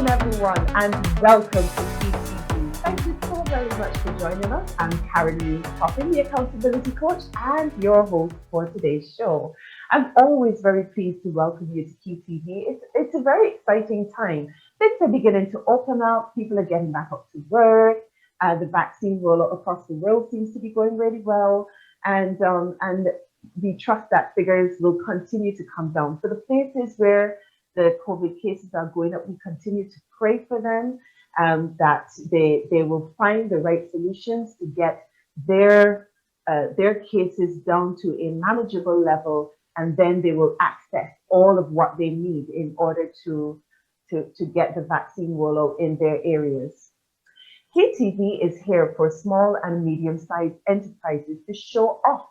everyone, and welcome to KI Tee Vee. Thank you so very much for joining us. I'm Karen Lee Coppin, the accountability coach and your host for today's show. I'm always very pleased to welcome you to KI Tee Vee. It's a very exciting time. Things are beginning to open up. People are getting back up to work. The vaccine rollout across the world seems to be going really well, and we trust that figures will continue to come down. For the places where the COVID cases are going up, we continue to pray for them, that they will find the right solutions to get their cases down to a manageable level, and then they will access all of what they need in order to get the vaccine rollout in their areas. KI Tee Vee is here for small and medium-sized enterprises to show off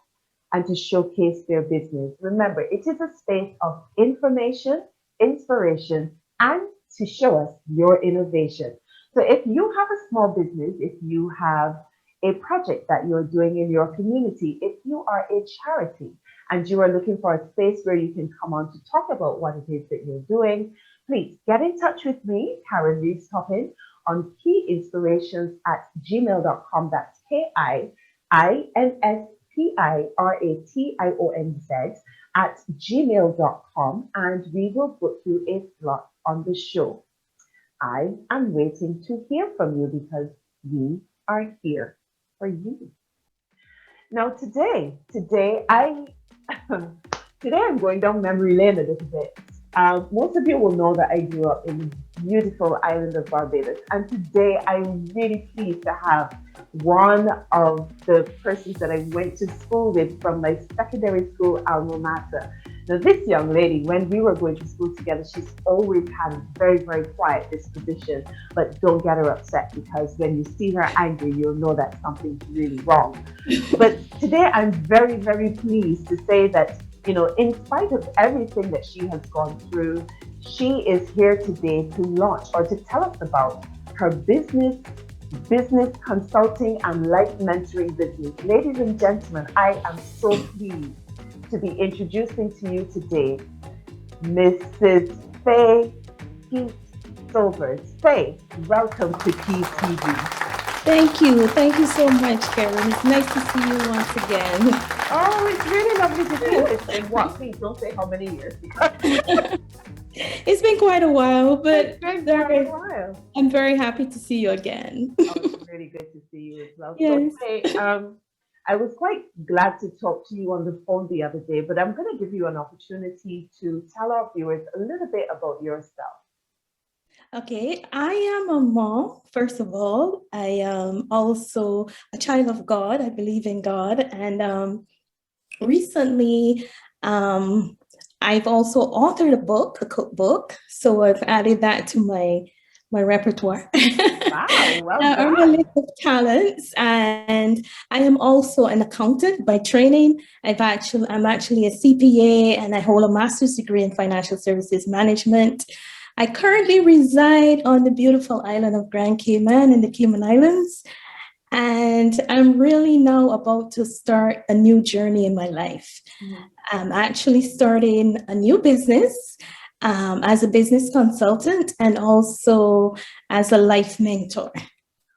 and to showcase their business. Remember, it is a space of information, inspiration, and to show us your innovation. So if you have a small business, if you have a project that you're doing in your community, if you are a charity and you are looking for a space where you can come on to talk about what it is that you're doing, please get in touch with me, Karen Reeves Toppin, on kiinspirationz@gmail.com. That's kiinspirationz@gmail.com, and we will book you a slot on the show. I am waiting to hear from you because we are here for you. Now today I'm going down memory lane a little bit. Most of you will know that I grew up in the beautiful island of Barbados, and today I'm really pleased to have one of the persons that I went to school with from my secondary school alma mater. Now, this young lady, when we were going to school together, she's always had a very, very quiet disposition, but don't get her upset, because when you see her angry, you'll know that something's really wrong. But today I'm very, very pleased to say that, in spite of everything that she has gone through, she is here today to launch or to tell us about her business consulting and life mentoring business. Ladies and gentlemen, I am so pleased to be introducing to you today Mrs. Fay Skeete Sobers. Fay, welcome to KI Tee Vee. Thank you so much, Karen. It's nice to see you once again. Oh, it's really lovely to see you. It's been what? Please don't say how many years. It's been quite a while, but I'm very happy to see you again. Oh, it's really good to see you as well. Yes. So, Fay, I was quite glad to talk to you on the phone the other day, but I'm going to give you an opportunity to tell our viewers a little bit about yourself. Okay, I am a mom, first of all. I am also a child of God. I believe in God. And recently, I've also authored a book, a cookbook. So I've added that to my repertoire. Wow, well done. A list of talents, and I am also an accountant by training. I'm actually a CPA, and I hold a master's degree in financial services management. I currently reside on the beautiful island of Grand Cayman in the Cayman Islands, and I'm really now about to start a new journey in my life. I'm actually starting a new business as a business consultant and also as a life mentor.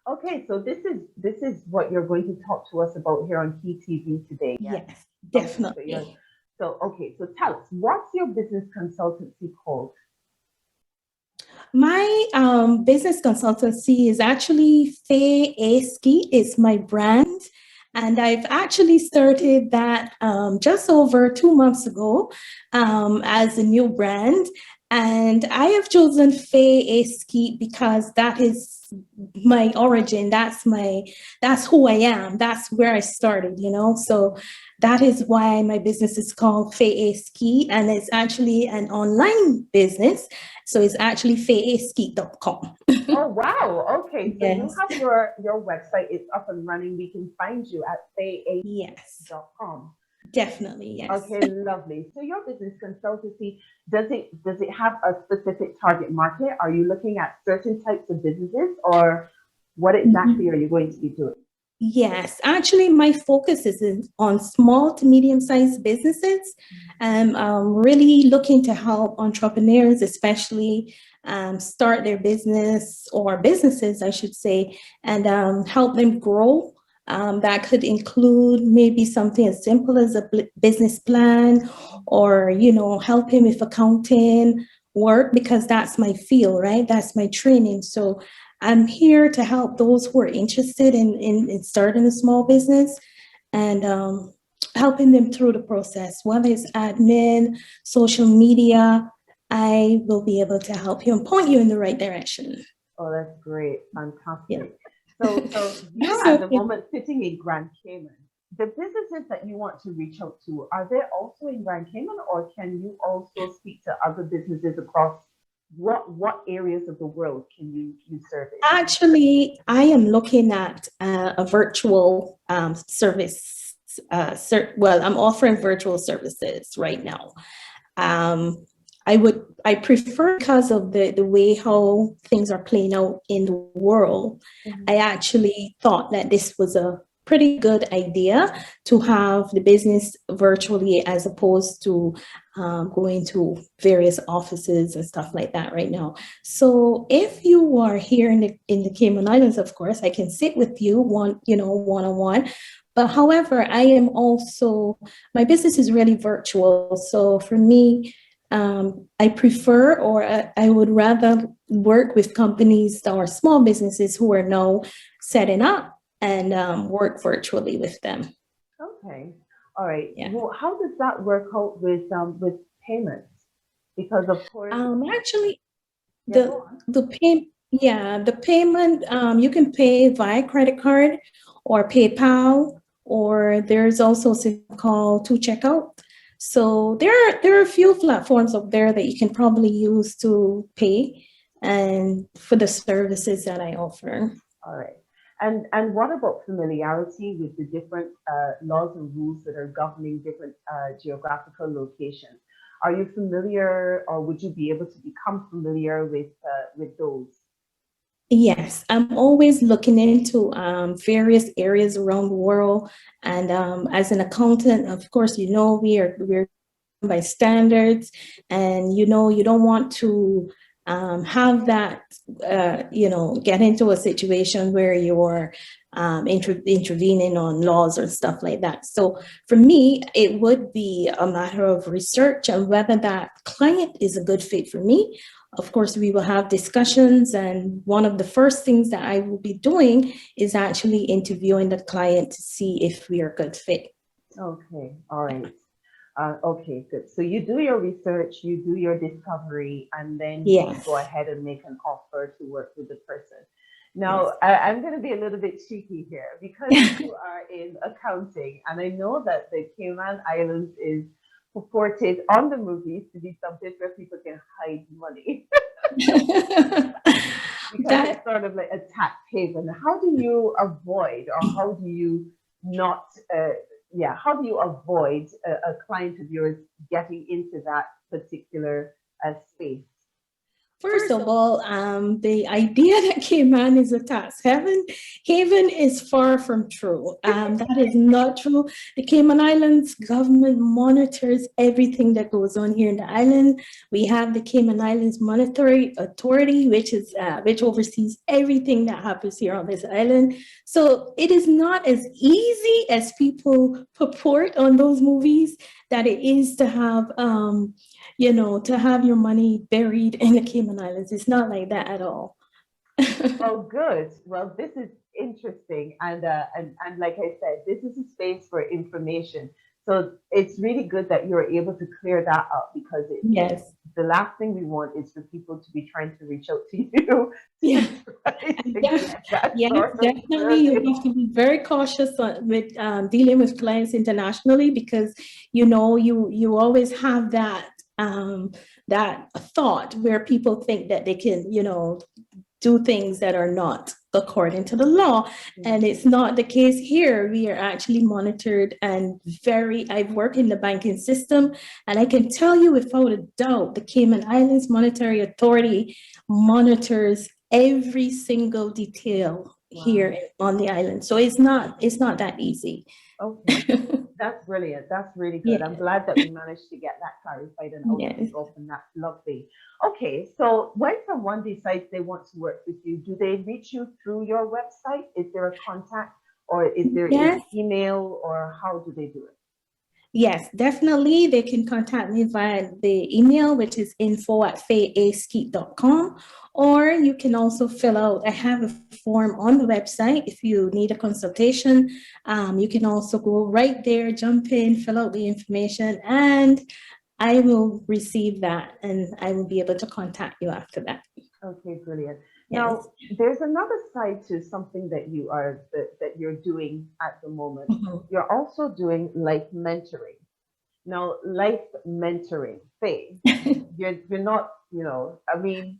Okay, so this is what you're going to talk to us about here on KI Tee Vee today. Yes, definitely. Okay, so tell us, what's your business consultancy called? My business consultancy is actually Fay Skeete. It's my brand. And I've actually started that just over 2 months ago as a new brand. And I have chosen Fay Skeete because that is my origin. That's who I am. That's where I started, So that is why my business is called Fay Skeete, and it's actually an online business. So it's actually fayskeete.com. Oh, wow. Okay. So Yes. you have your website. It's up and running. We can find you at fayskeete.com. Definitely, yes. Okay, lovely. So your business consultancy, does it have a specific target market? Are you looking at certain types of businesses, or what exactly are you going to be doing? Yes, actually, my focus is on small to medium-sized businesses. I'm really looking to help entrepreneurs, especially start their business or businesses, I should say, and help them grow. That could include maybe something as simple as a business plan, or, help him with accounting work, because that's my field, right? That's my training. So I'm here to help those who are interested in starting a small business, and helping them through the process, whether it's admin, social media. I will be able to help you and point you in the right direction. Oh, that's great. Yeah. Fantastic. So you're at So the moment sitting in Grand Cayman. The businesses that you want to reach out to, are they also in Grand Cayman, or can you also speak to other businesses across what areas of the world can you service? actually, I am looking at a virtual service. Well, I'm offering virtual services right now. Um, I prefer, because of the way how things are playing out in the world. Mhm. I actually thought that this was a pretty good idea to have the business virtually, as opposed to going to various offices and stuff like that right now. So if you are here in the Cayman Islands, of course, I can sit with you one on one. But however, I am also, my business is really virtual. So for me, I prefer, or I would rather work with companies or small businesses who are now setting up, and work virtually with them. Okay. All right. Yeah. Well, how does that work out with payments? Because of course, Actually, yeah, go on. the payment, you can pay via credit card or PayPal, or there's also something called to checkout. So there are a few platforms up there that you can probably use to pay and for the services that I offer. All right. And what about familiarity with the different laws and rules that are governing different geographical locations? Are you familiar, or would you be able to become familiar with those? Yes, I'm always looking into various areas around the world, and as an accountant, of course, we're by standards, and you don't want to have that get into a situation where you're intervening on laws or stuff like that. So for me, it would be a matter of research and whether that client is a good fit for me. Of course, we will have discussions, and one of the first things that I will be doing is actually interviewing the client to see if we are a good fit. Okay, all right. Okay, good. So you do your research, you do your discovery, and then you go Yes. ahead and make an offer to work with the person. Yes. Now, I'm going to be a little bit cheeky here because you are in accounting, and I know that the Cayman Islands is purported on the movies to be something where people can hide money because it's That sort of like a tax haven. How do you avoid, or how do you not, yeah, how do you avoid a client of yours getting into that particular space? First of all, the idea that Cayman is a tax haven is far from true. That is not true. The Cayman Islands government monitors everything that goes on here in the island. We have the Cayman Islands Monetary Authority, which oversees everything that happens here on this island. So it is not as easy as people purport on those movies that it is to have to have your money buried in the Cayman Islands. It's not like that at all. Oh, good. Well, this is interesting, and like I said, this is a space for information. So it's really good that you're able to clear that up, because Yes. the last thing we want is for people to be trying to reach out to you Yeah. to try to Def- get that yes, sort of definitely. You service. have to be very cautious with dealing with clients internationally, because you always have that thought where people think that they can do things that are not according to the law. And it's not the case here. We are actually monitored, and I've worked in the banking system, and I can tell you without a doubt, the Cayman Islands Monetary Authority monitors every single detail Wow. here on the island. So it's not that easy. Okay. That's brilliant. That's really good. I'm Yes, glad that we managed to get that clarified and out of the yes. open. That's lovely. Okay, so when someone decides they want to work with you, do they reach you through your website? Is there a contact, or is there an Yes, email, or how do they do it? yes, definitely. They can contact me via the email, which is info@fayaskeete.com. Or you can also fill out, I have a form on the website if you need a consultation. You can also go right there, jump in, fill out the information, and I will receive that and I will be able to contact you after that. Okay, brilliant. Yes. Now, there's another side to something that that you're doing at the moment. Mhm. You're also doing life mentoring. Now, life mentoring, Faye, you're not, I mean,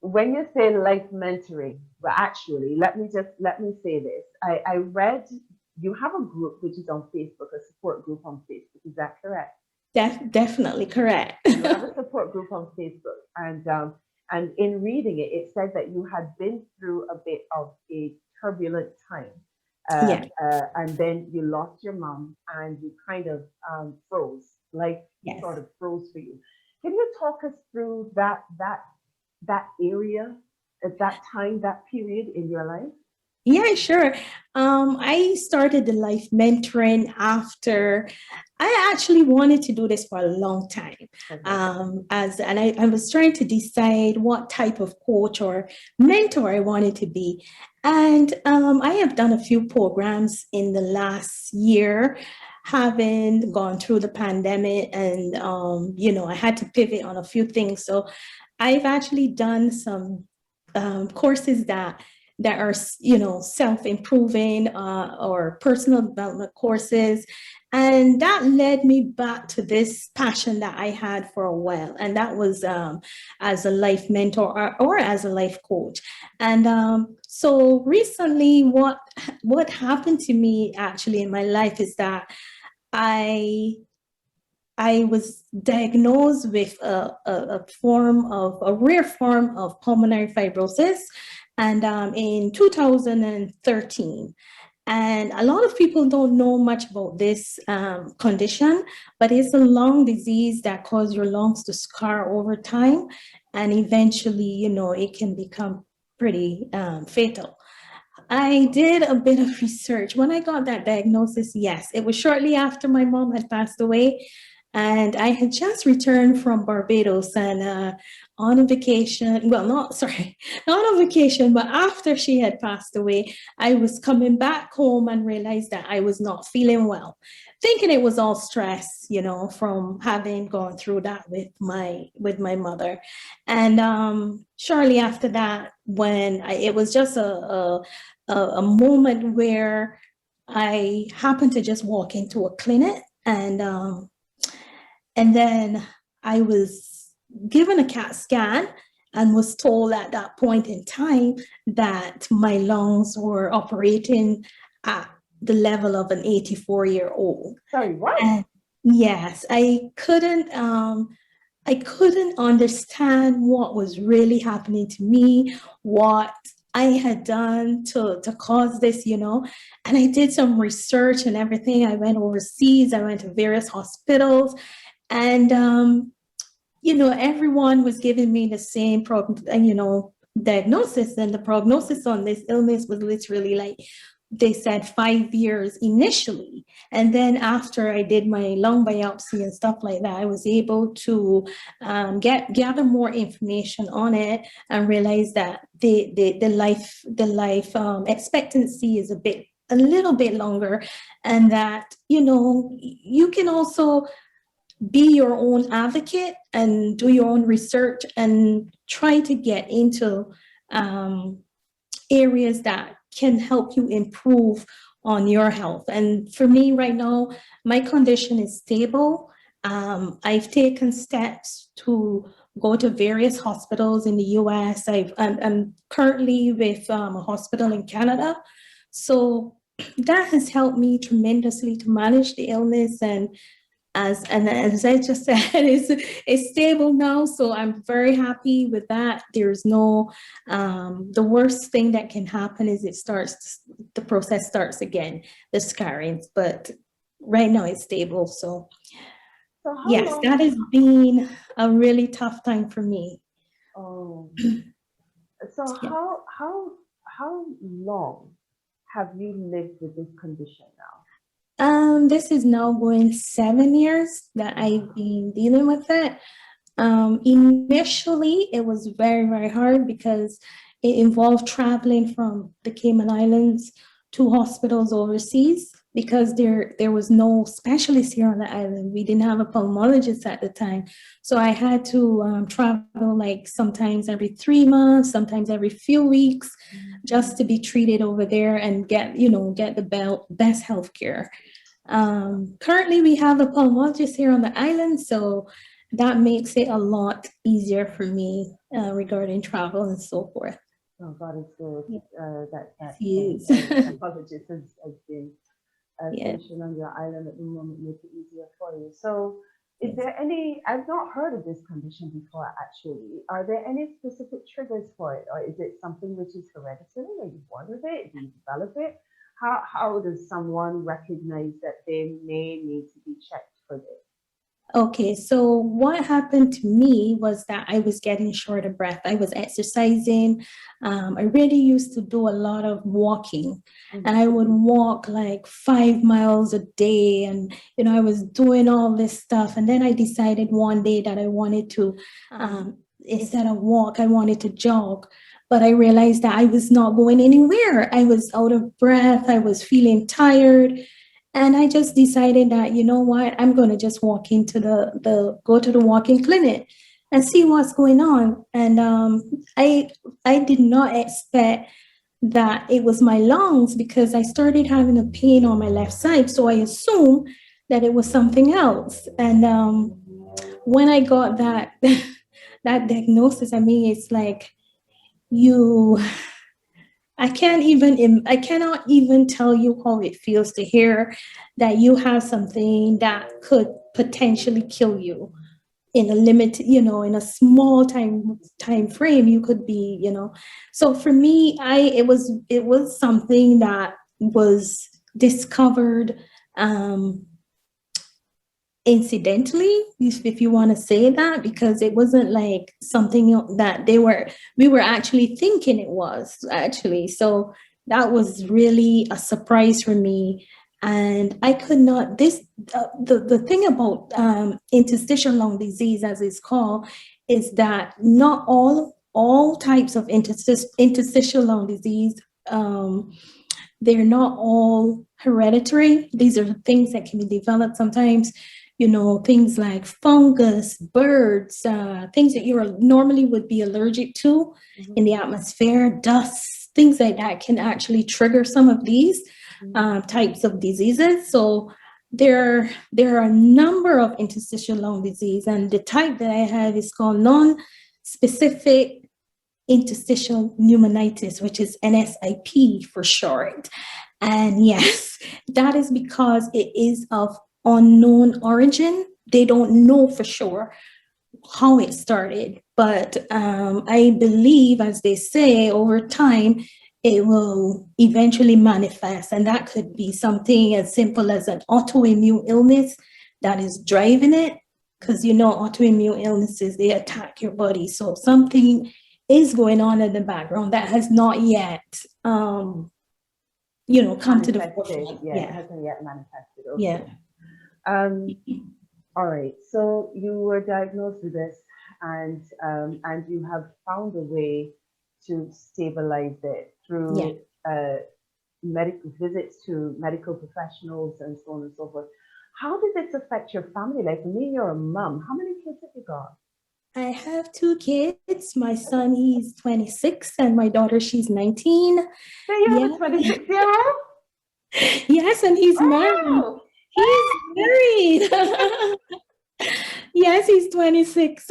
when you say life mentoring, well, actually, let me say this. I read you have a group which is on Facebook, a support group on Facebook. Is that correct? Definitely correct. You have a support group on Facebook, and in reading it, it said that you had been through a bit of a turbulent time, Yeah. and then you lost your mom, and you kind of froze, like Yes. sort of froze for you. Can you talk us through that area at that time, that period in your life? Yeah, sure. I started the life mentoring after I actually wanted to do this for a long time. Okay. I was trying to decide what type of coach or mentor I wanted to be. And I have done a few programs in the last year, having gone through the pandemic, and I had to pivot on a few things. So I've actually done some courses that are self-improving or personal development courses, and that led me back to this passion that I had for a while, and that was as a life mentor or as a life coach. And so recently what happened to me actually in my life is that I I was diagnosed with a rare form of pulmonary fibrosis, and in 2013. And a lot of people don't know much about this condition, but it's a lung disease that causes your lungs to scar over time, and eventually, it can become pretty fatal. I did a bit of research. When I got that diagnosis, yes, it was shortly after my mom had passed away. And I had just returned from Barbados and on a vacation. Well, not, sorry, not on vacation, but after she had passed away, I was coming back home and realized that I was not feeling well, thinking it was all stress, from having gone through that with my mother. And shortly after that, it was just a moment where I happened to just walk into a clinic, and then I was given a CAT scan and was told at that point in time that my lungs were operating at the level of an 84-year-old. Sorry, what? And yes, I couldn't understand what was really happening to me, what I had done to cause this. And I did some research and everything. I went overseas, I went to various hospitals, and everyone was giving me the same diagnosis, and the prognosis on this illness was literally like they said 5 years initially. And then after I did my lung biopsy and stuff like that, I was able to gather more information on it and realize that the life expectancy is a little bit longer, and that you can also be your own advocate and do your own research and try to get into um, areas that can help you improve on your health. And for me right now, my condition is stable. I've taken steps to go to various hospitals in the US. I'm currently with a hospital in Canada. So that has helped me tremendously to manage the illness, and as I just said, it's stable now, so I'm very happy with that. There's no the worst thing that can happen is the process starts again, the scarring. But right now it's stable. So So how yes, long? that has been a really tough time for me. Oh, so Yeah. how long have you lived with this condition now? This is now going 7 years that I've Wow. been dealing with it. Initially, it was very, very hard because it involved traveling from the Cayman Islands to hospitals overseas because there was no specialist here on the island. We didn't have a pulmonologist at the time. So I had to travel like sometimes every 3 months, sometimes every few weeks, just to Mhm. be treated over there and get the best health care. Currently, we have a pulmonologist here on the island, so that makes it a lot easier for me regarding travel and so forth. Oh, God is good. Yes, That he is. apologist has been Yeah. stationed on your island at the moment, make it easier for you. So, is Yes. there any? I've not heard of this condition before. Actually, are there any specific triggers for it, or is it something which is hereditary? Are you born with it? Do you develop it? How does someone recognize that they may need to be checked for this? Okay, so what happened to me was that I was getting short of breath. I was exercising. I really used to do a lot of walking, and I Mhm. would walk like 5 miles a day. And, I was doing all this stuff. And then I decided one day that I wanted to, instead of walk, I wanted to jog. But I realized that I was not going anywhere. I was out of breath. I was feeling tired. And I just decided that, you know what, I'm going to just walk into go to the walk-in clinic and see what's going on. And I did not expect that it was my lungs because I started having a pain on my left side. So I assumed that it was something else. And when I got that that diagnosis, I mean, it's like you I cannot even tell you how it feels to hear that you have something that could potentially kill you in a limited, in a small time frame. You could be, so for me, it was something that was discovered um incidentally, if you want to say that, because it wasn't like something that we were actually thinking it was actually. So that was really a surprise for me. And I could not this the thing about interstitial lung disease, as it's called, is that not all types of interstitial lung disease, they're not all hereditary. These are things that can be developed sometimes, things like fungus, birds, things that you normally would be allergic to in Mhm. the atmosphere, dust, things like that can actually trigger some of these Mhm. types of diseases. So there are a number of interstitial lung disease, and the type that I have is called non-specific interstitial pneumonitis, which is NSIP for short. And yes, that is because it is of unknown origin. They don't know for sure how it started, but I believe, as they say, over time, it will eventually manifest. And that could be something as simple as an autoimmune illness that is driving it. Because autoimmune illnesses, they attack your body. So something is going on in the background that has not yet come to the Manifested. forefront. Yeah, it Yeah. hasn't yet manifested. Yeah. Okay. Um, all right. So you were diagnosed with this, and you have found a way to stabilize it Yeah. through medical visits to medical professionals and so on and so forth. How did this affect your family life? I mean, you're a mom. How many kids have you got? I have two kids. My son, he's 26, and my daughter, she's 19. So you have Yeah. a 26-year-old? Yes, and he's married. Oh, He's married. Yes, he's 26.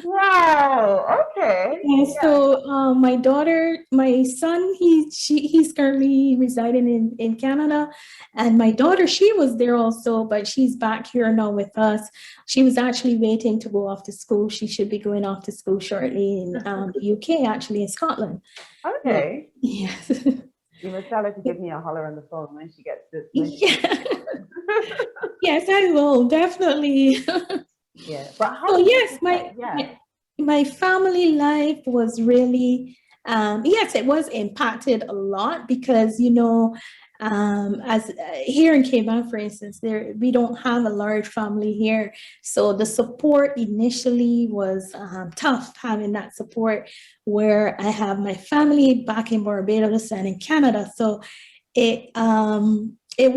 wow. Okay. Yeah, Yeah. so my son, he's currently residing in Canada, and my daughter, she was there also, but she's back here now with us. She was actually waiting to go off to school. She should be going off to school shortly in the UK, actually in Scotland. Yeah, Okay. yes. You must tell her to give me a holler on the phone when she gets this, when she gets Yeah. it. Yes, I will definitely. Yeah, but how So did you yes, decide? Yeah. my family life was really yes, it was impacted a lot because as here in Cayman, for instance, there we don't have a large family here, so the support initially was tough having that support where I have my family back in Barbados and in Canada, so it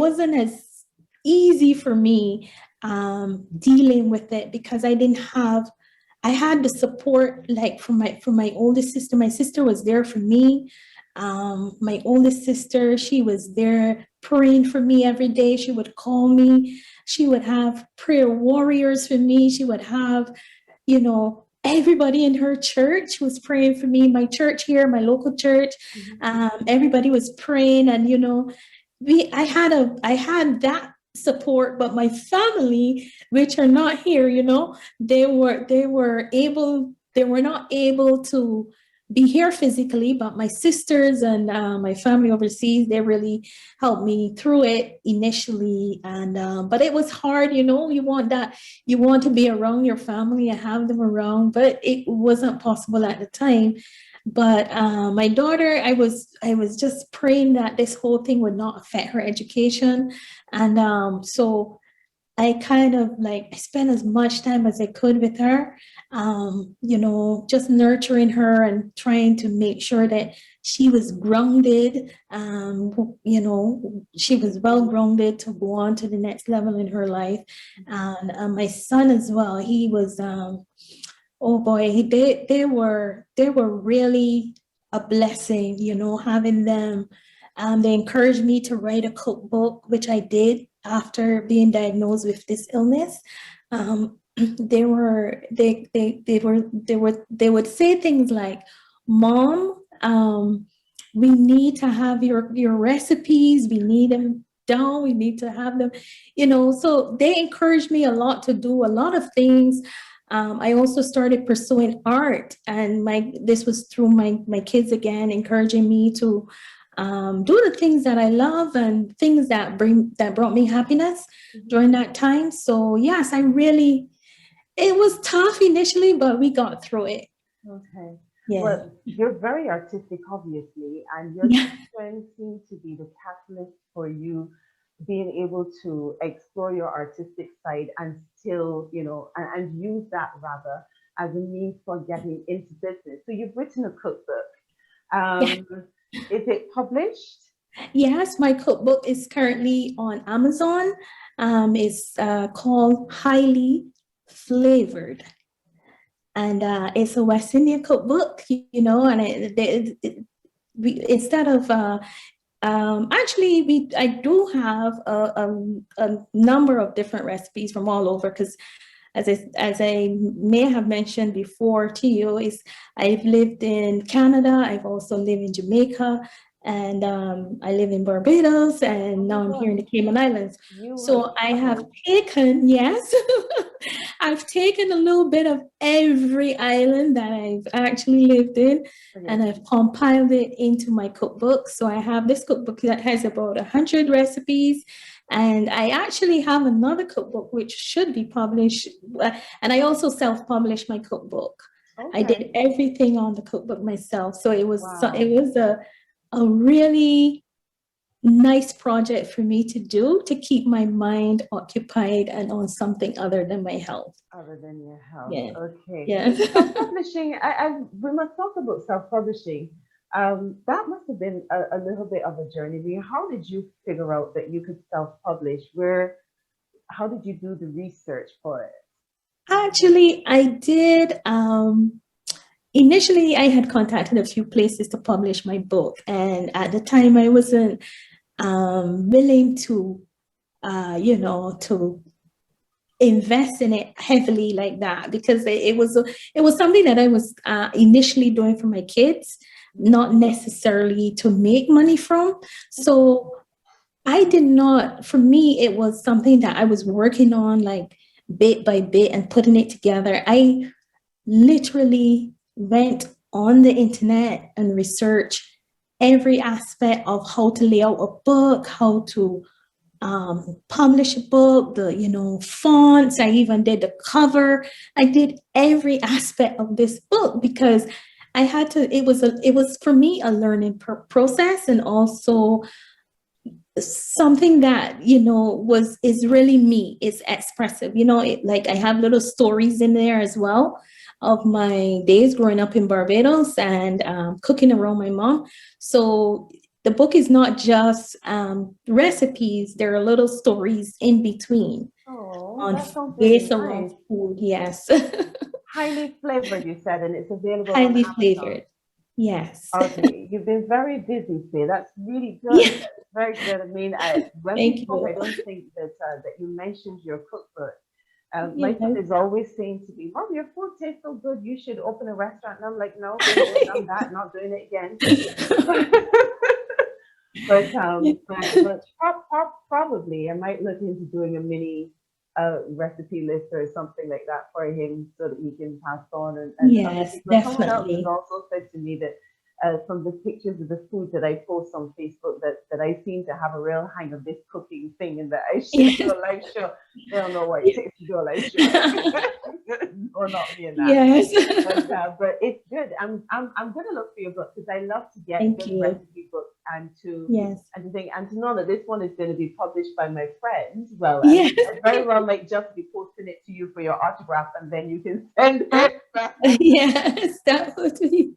wasn't as easy for me dealing with it because I had the support like from my oldest sister. My sister was there for me. My oldest sister, she was there praying for me every day. She would call me. She would have prayer warriors for me. She would have, everybody in her church was praying for me. My church here, my local church, Mhm. everybody was praying, and I had that support, but my family, which are not here, they were not able to be here physically, but my sisters and my family overseas, they really helped me through it initially. And but it was hard, you want to be around your family and have them around, but it wasn't possible at the time. But my daughter, I was just praying that this whole thing would not affect her education. And so I kind of like I spent as much time as I could with her, just nurturing her and trying to make sure that she was grounded. She was well grounded to go on to the next level in her life. And my son as well, he was oh boy, they were really a blessing, having them. They encouraged me to write a cookbook, which I did after being diagnosed with this illness. They would say things like, "Mom, we need to have your recipes. We need them down. We need to have them." So they encouraged me a lot to do a lot of things. I also started pursuing art, and this was through my kids again, encouraging me to do the things that I love and things that brought me happiness during that time. So yes, it was tough initially, but we got through it. Okay. Yeah. Well, you're very artistic, obviously, and your Yeah. children seem to be the catalyst for you being able to explore your artistic side and still, and use that rather as a means for getting into business. So you've written a cookbook. Yeah. Um, is it published? Yes, my cookbook is currently on Amazon. It's called Highly Flavored, and it's a West Indian cookbook. And instead of actually, I do have a number of different recipes from all over because, as I may have mentioned before to you, is I've lived in Canada. I've also lived in Jamaica, and I live in Barbados, Oh and my now I'm here in God, the Cayman Islands. you have So I have traveled. taken, yes, I've taken a little bit of every island that I've actually lived in, and Okay. I've compiled it into my cookbook. So I have this cookbook that has about 100 recipes, and I actually have another cookbook which should be published. And I also self-published my cookbook. I Okay. did everything on the cookbook myself. So it Wow. was a really nice project for me to do to keep my mind occupied and on something other than my health. Other than your health. Yeah. Okay. Yes. Self-publishing, we must talk about self-publishing. That must have been a little bit of a journey. I mean, how did you figure out that you could self-publish? How did you do the research for it? Actually, I did. Initially, I had contacted a few places to publish my book, and at the time, I wasn't willing to, to invest in it heavily like that because it was something that I was initially doing for my kids, not necessarily to make money from. So I did not. For me, it was something that I was working on like bit by bit and putting it together. I literally went on the internet and researched every aspect of how to lay out a book, how to publish a book, the fonts. I even did the cover. I did every aspect of this book because I had to. It was for me a learning process, and also something that is really me. It's expressive. Like I have little stories in there as well of my days growing up in Barbados and cooking around my mom. So the book is not just recipes. There are little stories in between Oh, on that sounds really based around nice. food. Yes. Highly flavored, you said, and it's available on Highly Amazon. flavored. Yes. Okay, you've been very busy today. That's really good. Yeah. That's very good. I mean, when we Thank spoke, I you. don't think that you mentioned your cookbook. My son Yes. is always saying to me, "Mom, your food tastes so good. You should open a restaurant." And I'm like, "No, been there, done that. Not doing it again." But probably I might look into doing a mini recipe list or something like that for him so that he can pass on and other Yes, people. Someone else has definitely. also said to me that from the pictures of the food that I post on Facebook that I seem to have a real hang of this cooking thing and that I should do Yes. a live show. They don't know what it takes to do a live show. Or not me in that. Yes. But it's good. I'm gonna look for your book because I love to get Thank good you. recipe books Yes. and to think and to know that this one is going to be published by my friends. Well, Yes. I very well might just be posting it to you for your autograph, and then you can send Ah, it back. yes, that would be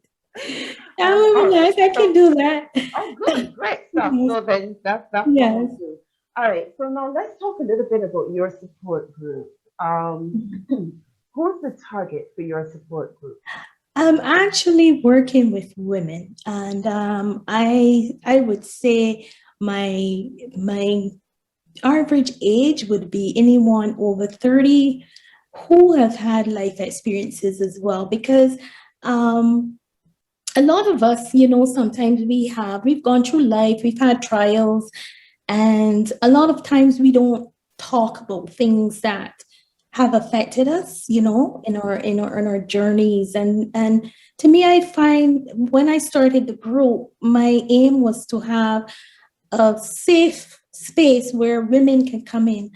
All right. nice. I can So, do that. oh, good, great stuff. Yes. So then that's what Yes. we'll do. All right. So now let's talk a little bit about your support group. Who's the target for your support group? I'm actually working with women, and I would say my average age would be anyone over 30 who have had life experiences as well. Because um, a lot of us, sometimes we've gone through life, we've had trials, and a lot of times we don't talk about things that have affected us, in our journeys. And to me, I find when I started the group, my aim was to have a safe space where women can come in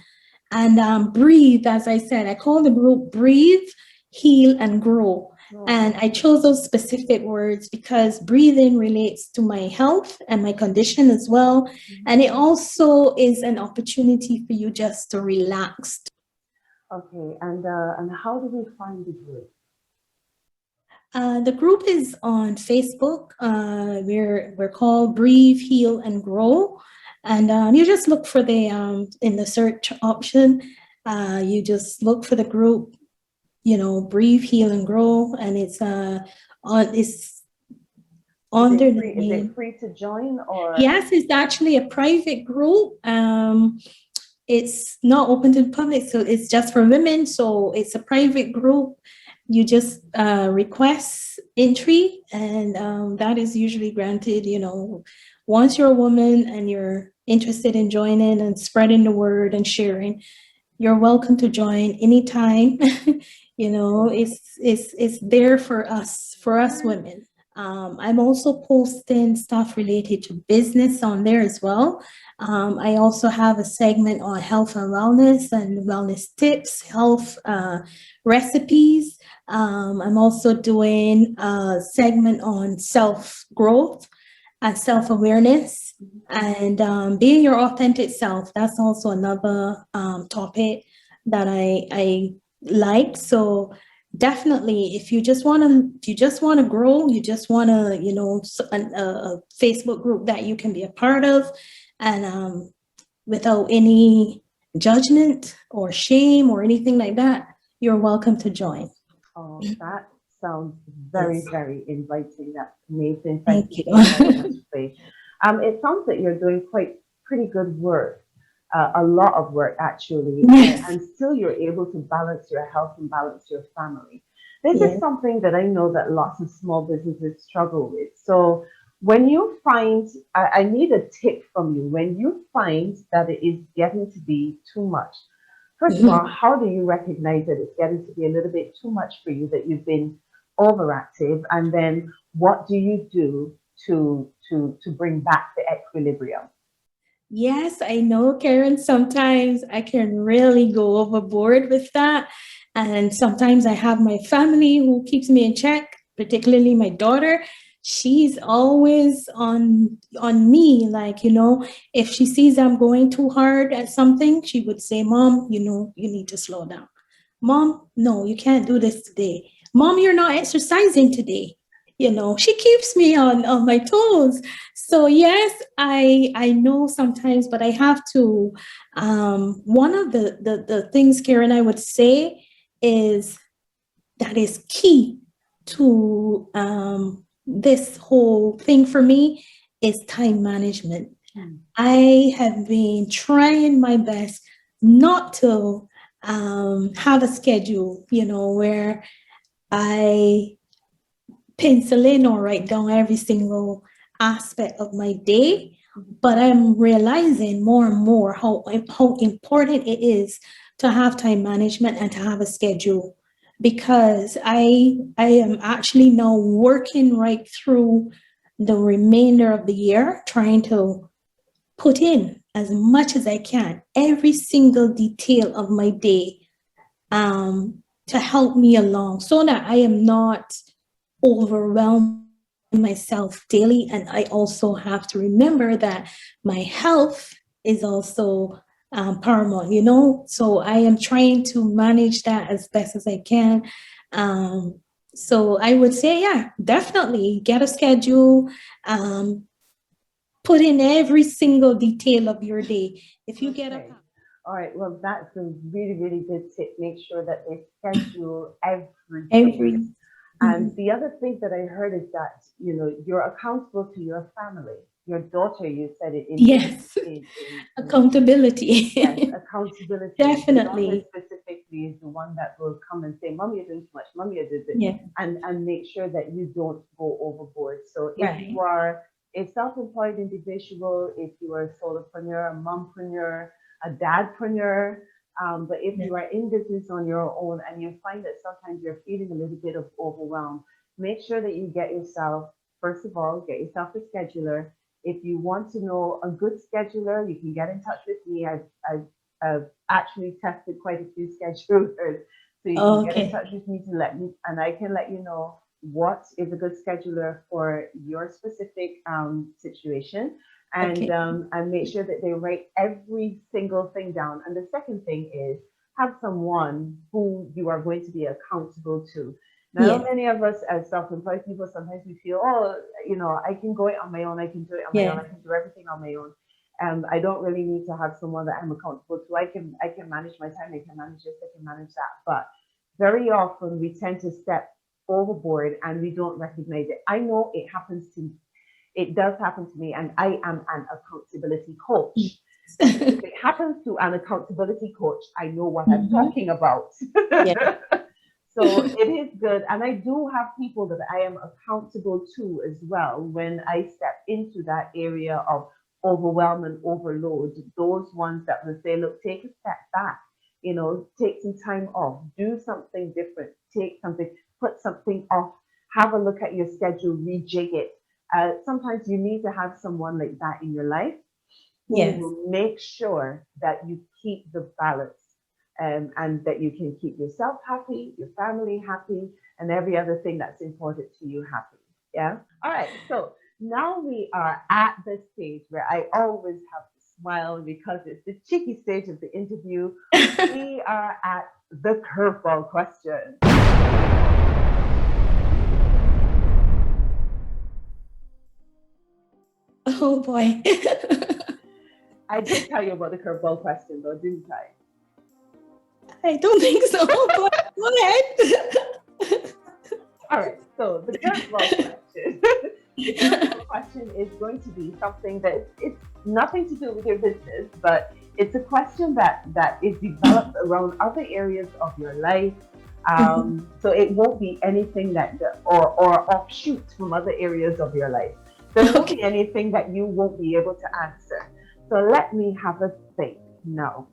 and breathe. As I said, I call the group Breathe, Heal, and Grow. And Oh, I chose those specific words because breathing relates to my health and my condition as well. And it also is an opportunity for you just to relax. okay. And how do we find the group? The group is on Facebook. We're called Breathe, Heal, and Grow, and you just look for the in the search option. You just look for the group. Breathe, Heal, and Grow, and it's under the Is it name. free to join or? Yes, it's actually a private group. It's not open to the public, so it's just for women. So it's a private group. You just request entry, and that is usually granted. Once you're a woman and you're interested in joining and spreading the word and sharing, you're welcome to join anytime. It's there for us women. I'm also posting stuff related to business on there as well. I also have a segment on health and wellness tips, health recipes. I'm also doing a segment on self growth and self awareness and being your authentic self. That's also another topic that I like. So definitely, if you just want to grow, you just want to a Facebook group that you can be a part of, and without any judgment or shame or anything like that, you're welcome to join. Oh, that sounds very, Yes. very inviting. That's amazing. Thank Thank you you. so very much, Faye. It sounds like you're doing pretty good work, a lot of work actually, Yes. and still you're able to balance your health and balance your family. This is Yes. something that I know that lots of small businesses struggle with. So when you find, I need a tip from you, when you find that it is getting to be too much. First of all, Mhm. how do you recognize that it's getting to be a little bit too much for you, that you've been overactive? And then what do you do to bring back the equilibrium? Yes, I know, Karen. Sometimes I can really go overboard with that. And sometimes I have my family who keeps me in check, particularly my daughter. She's always on me, like, if she sees I'm going too hard at something, she would say, Mom, you need to slow down. Mom, no, you can't do this today. Mom, you're not exercising today. She keeps me on my toes. So yes, I know sometimes, but I have to. One of the things, Karen, I would say is that is key to this whole thing for me is time management. I have been trying my best not to have a schedule, where I pencil in or write down every single aspect of my day, but I'm realizing more and more how important it is to have time management and to have a schedule, because I am actually now working right through the remainder of the year, trying to put in as much as I can, every single detail of my day, to help me along so that I am not overwhelm myself daily. And I also have to remember that my health is also paramount. So I am trying to manage that as best as I can. So I would say, yeah, definitely get a schedule, put in every single detail of your day. If you get Okay. up. All right. Well, that's a really, really good tip. Make sure that they schedule everything. Every. And the other thing that I heard is that, you're accountable to your family. Your daughter, you said it Yes. in Accountability. yes, accountability. Definitely. Your daughter specifically is the one that will come and say, Mommy, you're doing too much. Mommy, you're doing this. Yeah. And make sure that you don't go overboard. So if Right. you are a self-employed individual, if you are a solopreneur, a mompreneur, a dadpreneur, but if you are in business on your own and you find that sometimes you're feeling a little bit of overwhelm, make sure that you get yourself, first of all, get yourself a scheduler. If you want to know a good scheduler, you can get in touch with me. I've actually tested quite a few schedulers. So you can get in touch with me to let me, and I can let you know what is a good scheduler for your specific situation. And make sure that they write every single thing down. And the second thing is have someone who you are going to be accountable to. Now, many of us as self-employed people, sometimes we feel, I can go it on my own. I can do it on my own. I can do everything on my own. I don't really need to have someone that I'm accountable to. I can manage my time. I can manage this. I can manage that. But very often we tend to step overboard and we don't recognize it. I know it does happen to me, and I am an accountability coach. If it happens to an accountability coach, I know what I'm talking about. Yeah. So it is good. And I do have people that I am accountable to as well when I step into that area of overwhelm and overload. Those ones that will say, look, take a step back, take some time off, do something different, put something off, have a look at your schedule, rejig it. Sometimes you need to have someone like that in your life who will make sure that you keep the balance, and that you can keep yourself happy, your family happy, and every other thing that's important to you happy. Yeah. All right. So now we are at the stage where I always have to smile because it's the cheeky stage of the interview. We are at the curveball question. Oh boy. I did tell you about the curveball question though, didn't I? I don't think so, but go ahead. All right, so the curveball question. The curveball question is going to be something that it's nothing to do with your business, but it's a question that is developed around other areas of your life. So it won't be anything or offshoots from other areas of your life. There won't be anything that you won't be able to answer. So let me have a think now.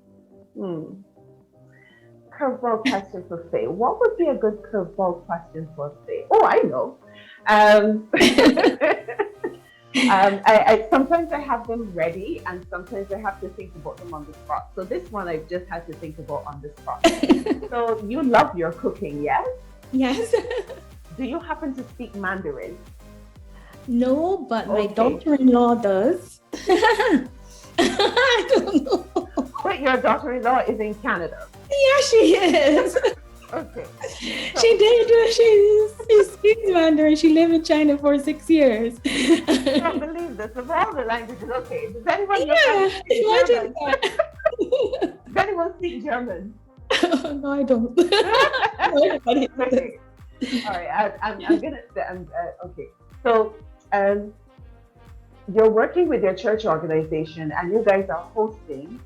Curveball question for Fay. What would be a good curveball question for Fay? Oh, I know. I sometimes I have them ready, and sometimes I have to think about them on the spot. So this one I just had to think about on the spot. So you love your cooking, yes? Yes. Do you happen to speak Mandarin? No, but my Okay. daughter-in-law does. I don't know. But your daughter-in-law is in Canada. Yeah, she is. Okay. So She did. She speaks Mandarin. She lived in China for 6 years. I can't believe this. Of all the languages, okay. Does anyone in your family Yeah, speak imagine German? that. Does anyone speak German? No, I don't. Nobody does. Okay. All right. I'm gonna. Okay. So, um, you're working with your church organization, and you guys are hosting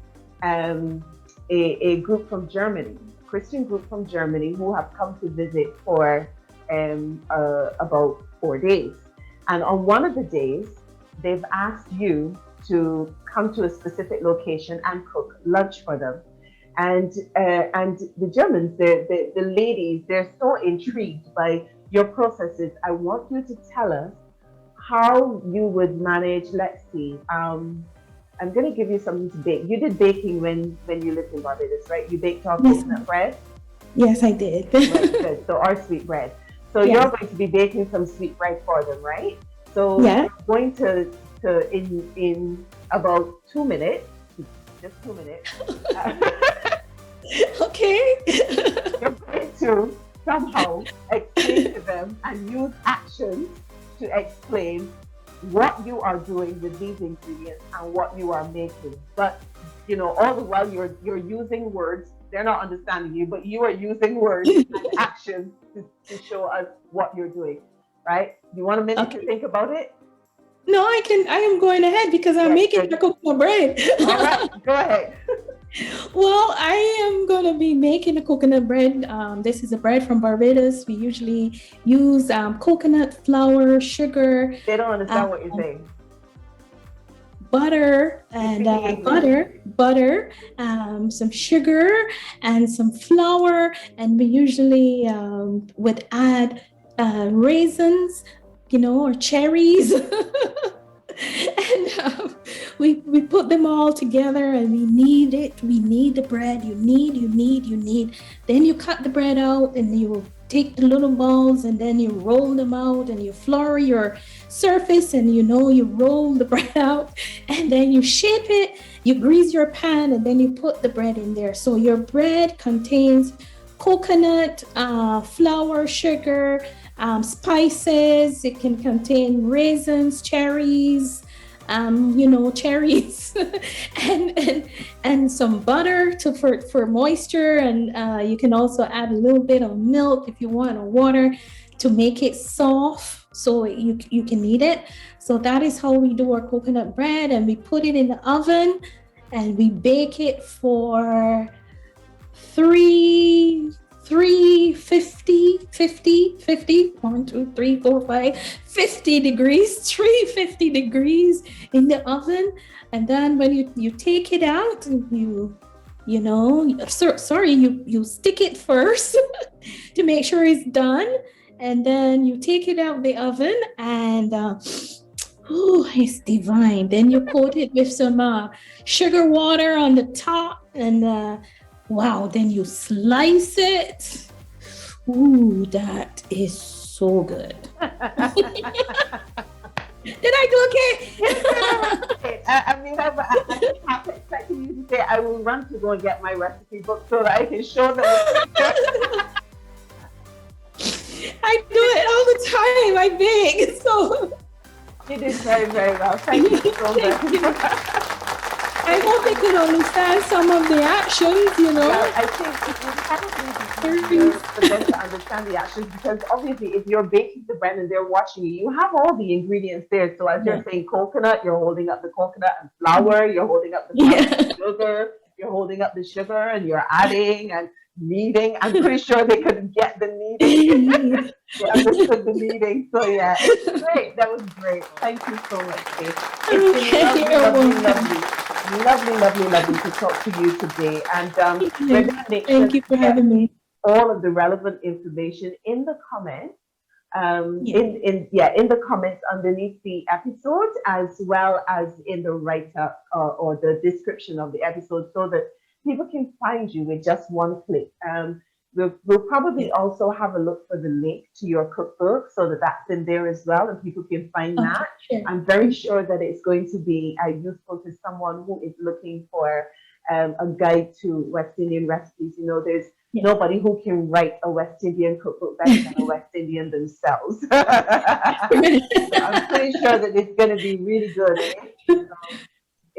um, a group from Germany, Christian group from Germany, who have come to visit for about 4 days. And on one of the days, they've asked you to come to a specific location and cook lunch for them. And the Germans, the ladies, they're so intrigued by your processes. I want you to tell us how you would manage. Let's see. I'm going to give you something to bake. You did baking when you lived in Barbados, right? You baked our Yes, coconut bread. yes, I did. Right, good. So our sweet bread. So you're Yes, going to be baking some sweet bread for them, right? So yes. you're going to in about 2 minutes, just 2 minutes. Okay. You're going to somehow explain to them and use actions to explain what you are doing with these ingredients and what you are making. But all the while you're using words. They're not understanding you, but you are using words and actions to show us what you're doing. Right? You want a minute to Okay. think about it? No, I can. I am going ahead because I'm Yes, making the good. coconut bread. All right, go ahead. Well, I am going to be making a coconut bread. This is a bread from Barbados. We usually use coconut flour, sugar, They don't um, understand what you're saying. butter, You're and speaking English. some sugar, and some flour. And we usually would add raisins, or cherries. And we put them all together, and we knead it. We knead the bread. You knead. Then you cut the bread out, and you take the little balls, and then you roll them out, and you flour your surface, and you roll the bread out, and then you shape it. You grease your pan, and then you put the bread in there. So your bread contains coconut, flour, sugar, spices. It can contain raisins, cherries, cherries, and some butter for moisture. And you can also add a little bit of milk if you want, or water, to make it soft so you can eat it. So that is how we do our coconut bread, and we put it in the oven, and we bake it for three 350 1 2 3 4 5 50 degrees 350 degrees in the oven. And then when you take it out, you stick it first to make sure it's done, and then you take it out the oven, and it's divine. Then you coat it with some sugar water on the top, and wow, then you slice it. Ooh, that is so good. Did I do okay? I mean, I just have to expect you to say, I will run to go and get my recipe book so that I can show them. I do it all the time. I bake. So You did very, very well. Thank you so much. I hope they could understand some of the actions, Well, I think it would probably be easier for them to understand the actions, because obviously if you're baking the bread and they're watching you have all the ingredients there. So as you're saying coconut, you're holding up the coconut, and flour, you're holding up the flour, and sugar, you're holding up the sugar, and you're adding and kneading. I'm pretty sure they couldn't get the kneading. They understood the kneading. So yeah, it's great. That was great. Thank you so much, Kate. It's been lovely to talk to you today. And we're going to make sure Thank you to for get having me. all of the relevant information in the comments in the comments underneath the episode, as well as in the write-up or the description of the episode, so that people can find you with just one click. We'll probably also have a look for the link to your cookbook, so that that's in there as well, and people can find Okay, that. sure. I'm very sure that it's going to be useful to someone who is looking for a guide to West Indian recipes. You know, there's nobody who can write a West Indian cookbook better than a West Indian themselves. So I'm pretty sure that it's going to be really good.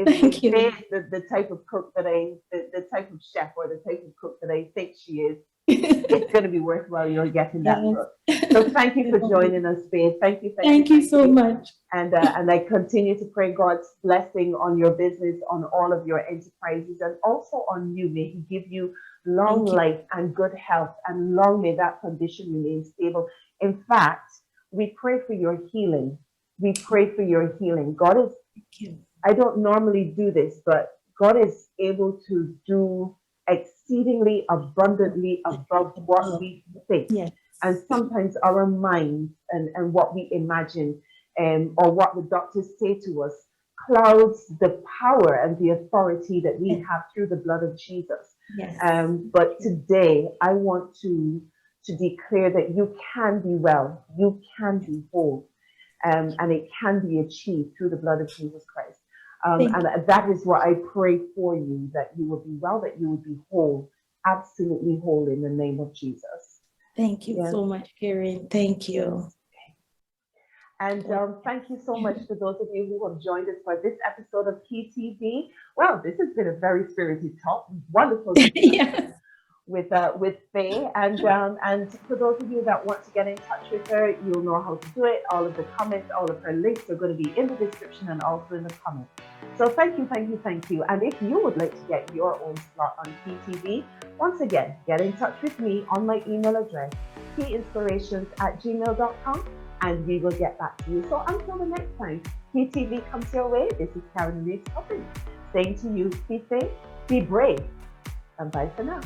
Thank you. The type of cook that the type of chef or the type of cook that I think she is, it's going to be worthwhile you're getting that book. So thank you for joining us, Faye. Thank you so much. And I continue to pray God's blessing on your business, on all of your enterprises, and also on you. May He give you long life and good health, and long may that condition remain stable. In fact, we pray for your healing. We pray for your healing. God is, I don't normally do this, but God is able to do exceedingly abundantly above what we think. Yes. And sometimes our minds and what we imagine or what the doctors say to us clouds the power and the authority that we have through the blood of Jesus. Yes. But today I want to declare that you can be well, you can be whole, and it can be achieved through the blood of Jesus Christ. And that is what I pray for you, that you will be well, that you will be whole, absolutely whole in the name of Jesus. Thank you so much, Karen. Thank you. And thank you so much to those of you who have joined us for this episode of KI Tee Vee. Well, this has been a very spirited talk. Wonderful. Yes. With Faye, and for those of you that want to get in touch with her, you'll know how to do it. All of the comments, all of her links are going to be in the description and also in the comments. So thank you. And if you would like to get your own slot on KI Tee Vee, once again, get in touch with me on my email address, kiinspirationz@gmail.com, and we will get back to you. So until the next time KI Tee Vee comes your way, this is Karen Reeves saying to you, be safe, be brave, and bye for now.